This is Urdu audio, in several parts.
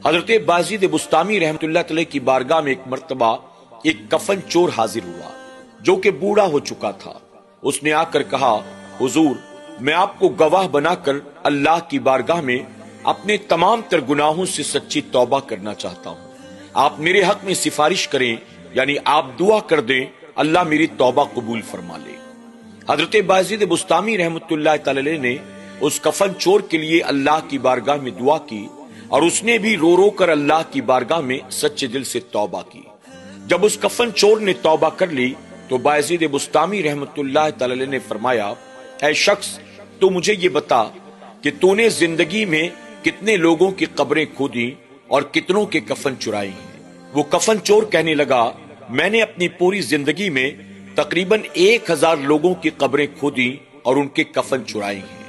حضرت بازید بستامی رحمت اللہ تعالی کی بارگاہ میں ایک مرتبہ ایک کفن چور حاضر ہوا جو کہ بوڑھا ہو چکا تھا۔ اس نے آ کر کہا، حضور میں آپ کو گواہ بنا کر اللہ کی بارگاہ میں اپنے تمام تر گناہوں سے سچی توبہ کرنا چاہتا ہوں، آپ میرے حق میں سفارش کریں، یعنی آپ دعا کر دیں اللہ میری توبہ قبول فرما لے۔ حضرت بازید بستامی رحمت اللہ تعالی نے اس کفن چور کے لیے اللہ کی بارگاہ میں دعا کی اور اس نے بھی رو رو کر اللہ کی بارگاہ میں سچے دل سے توبہ کی۔ جب اس کفن چور نے توبہ کر لی تو بازید بستامی رحمت اللہ تعالی نے فرمایا، اے شخص تو مجھے یہ بتا کہ تو نے زندگی میں کتنے لوگوں کی قبریں کھودی اور کتنوں کے کفن چرائے ہیں؟ وہ کفن چور کہنے لگا، میں نے اپنی پوری زندگی میں تقریباً 1000 لوگوں کی قبریں کھودی اور ان کے کفن چرائے ہیں۔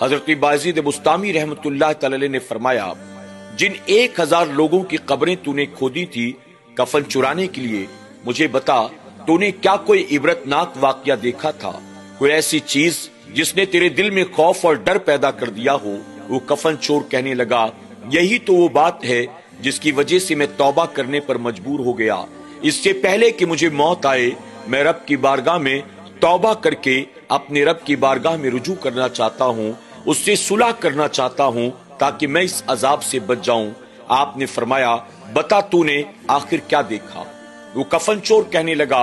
حضرت بازید بستامی رحمت اللہ تعالی نے فرمایا، جن 1000 لوگوں کی قبریں تو نے کھودی تھی کفن چرانے کے لیے، مجھے بتا تو نے کیا کوئی عبرتناک واقعہ دیکھا تھا، کوئی ایسی چیز جس نے تیرے دل میں خوف اور ڈر پیدا کر دیا ہو؟ وہ کفن چور کہنے لگا، یہی تو وہ بات ہے جس کی وجہ سے میں توبہ کرنے پر مجبور ہو گیا۔ اس سے پہلے کہ مجھے موت آئے میں رب کی بارگاہ میں توبہ کر کے اپنے رب کی بارگاہ میں رجوع کرنا چاہتا ہوں، اس سے صلح کرنا چاہتا ہوں تاکہ میں اس عذاب سے بچ جاؤں۔ آپ نے فرمایا، بتا تو نے آخر کیا دیکھا؟ وہ کفن چور کہنے لگا،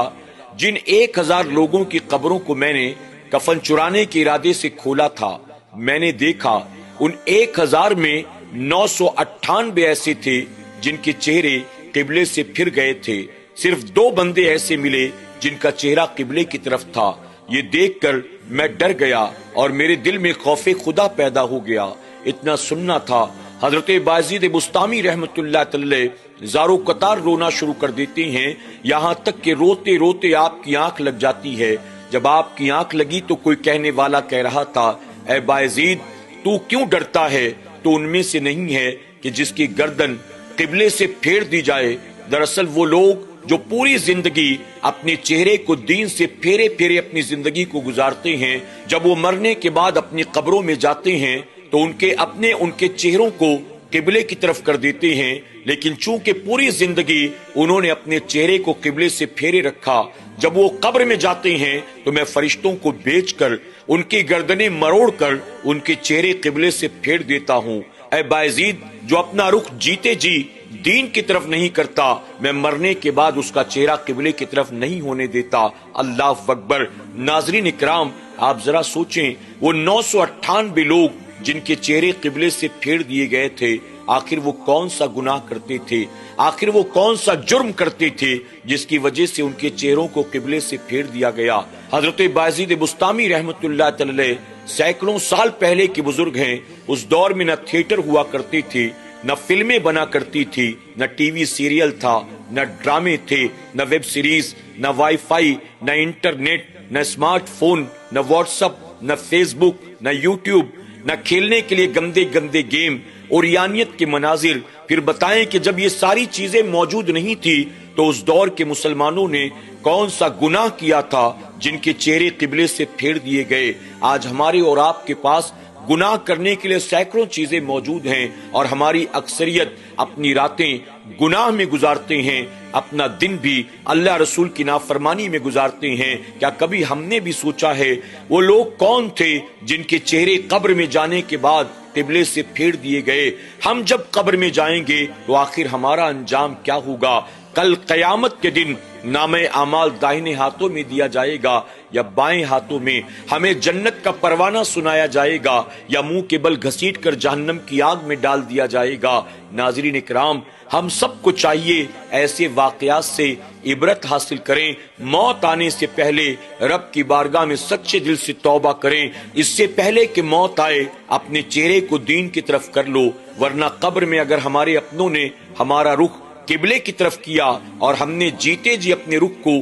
جن 1000 لوگوں کی قبروں کو میں نے کفن چرانے کے ارادے سے کھولا تھا، میں نے دیکھا ان 1000 میں 998 ایسے تھے جن کے چہرے قبلے سے پھر گئے تھے، صرف 2 بندے ایسے ملے جن کا چہرہ قبلے کی طرف تھا۔ یہ دیکھ کر میں ڈر گیا اور میرے دل میں خوف خدا پیدا ہو گیا۔ اتنا سننا تھا، حضرت بازید بستامی رحمت اللہ تعالی زارو قطار رونا شروع کر دیتے ہیں، یہاں تک کہ روتے روتے آپ کی آنکھ لگ جاتی ہے۔ جب آپ کی آنکھ لگی تو کوئی کہنے والا کہہ رہا تھا، اے بازید تو کیوں ڈرتا ہے؟ تو ان میں سے نہیں ہے کہ جس کی گردن قبلے سے پھیر دی جائے۔ دراصل وہ لوگ جو پوری زندگی اپنے چہرے کو دین سے پھیرے پھیرے اپنی زندگی کو گزارتے ہیں، جب وہ مرنے کے بعد اپنی قبروں میں جاتے ہیں تو ان کے چہروں کو قبلے کی طرف کر دیتے ہیں، لیکن چونکہ پوری زندگی انہوں نے اپنے چہرے کو قبلے سے پھیرے رکھا، جب وہ قبر میں جاتے ہیں تو میں فرشتوں کو بھیج کر ان کی گردنیں مروڑ کر ان کے چہرے قبلے سے پھیر دیتا ہوں۔ اے بازید جو اپنا رخ جیتے جی دین کی طرف نہیں کرتا، میں مرنے کے بعد اس کا چہرہ قبلے کی طرف نہیں ہونے دیتا۔ اللہ اکبر۔ ناظرین اکرام، آپ ذرا سوچیں، وہ 998 لوگ جن کے چہرے قبلے سے پھیر دیے گئے تھے، آخر وہ کون سا گناہ کرتے تھے؟ آخر وہ کون سا جرم کرتے تھے جس کی وجہ سے ان کے چہروں کو قبلے سے پھیر دیا گیا؟ حضرت بازید بستامی رحمت اللہ تعالی سینکڑوں سال پہلے کے بزرگ ہیں۔ اس دور میں نہ تھیٹر ہوا کرتی تھی، نہ فلمیں بنا کرتی تھی، نہ ٹی وی سیریل تھا، نہ ڈرامے تھے، نہ ویب سیریز، نہ وائی فائی، نہ انٹرنیٹ، نہ اسمارٹ فون، نہ واٹس اپ، نہ فیس بک، نہ یوٹیوب، نہ کھیلنے کے لیے گندے گندے گیم، اوریانیت کے مناظر۔ پھر بتائیں کہ جب یہ ساری چیزیں موجود نہیں تھی تو اس دور کے مسلمانوں نے کون سا گناہ کیا تھا جن کے چہرے قبلے سے پھیر دیے گئے؟ آج ہمارے اور آپ کے پاس گناہ کرنے کے لیے سینکڑوں چیزیں موجود ہیں اور ہماری اکثریت اپنی راتیں گناہ میں گزارتے ہیں، اپنا دن بھی اللہ رسول کی نافرمانی میں گزارتے ہیں۔ کیا کبھی ہم نے بھی سوچا ہے وہ لوگ کون تھے جن کے چہرے قبر میں جانے کے بعد قبلے سے پھیر دیے گئے؟ ہم جب قبر میں جائیں گے تو آخر ہمارا انجام کیا ہوگا؟ کل قیامت کے دن نامہ اعمال داہنے ہاتھوں میں دیا جائے گا یا بائیں ہاتھوں میں؟ ہمیں جنت کا پروانہ سنایا جائے گا یا منہ کے بل گھسیٹ کر جہنم کی آگ میں ڈال دیا جائے گا؟ ناظرین اکرام، ہم سب کو چاہیے ایسے واقعات سے عبرت حاصل کریں، موت آنے سے پہلے رب کی بارگاہ میں سچے دل سے توبہ کریں۔ اس سے پہلے کہ موت آئے اپنے چہرے کو دین کی طرف کر لو، ورنہ قبر میں اگر ہمارے اپنوں نے ہمارا رخ قبلے کی طرف کیا اور ہم نے جیتے جی اپنے رخ کو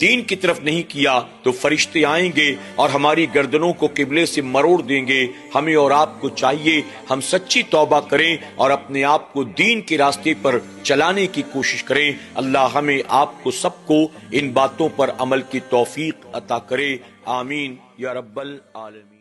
دین کی طرف نہیں کیا تو فرشتے آئیں گے اور ہماری گردنوں کو قبلے سے مروڑ دیں گے۔ ہمیں اور آپ کو چاہیے ہم سچی توبہ کریں اور اپنے آپ کو دین کے راستے پر چلانے کی کوشش کریں۔ اللہ ہمیں آپ کو سب کو ان باتوں پر عمل کی توفیق عطا کرے، آمین یا رب العالمین۔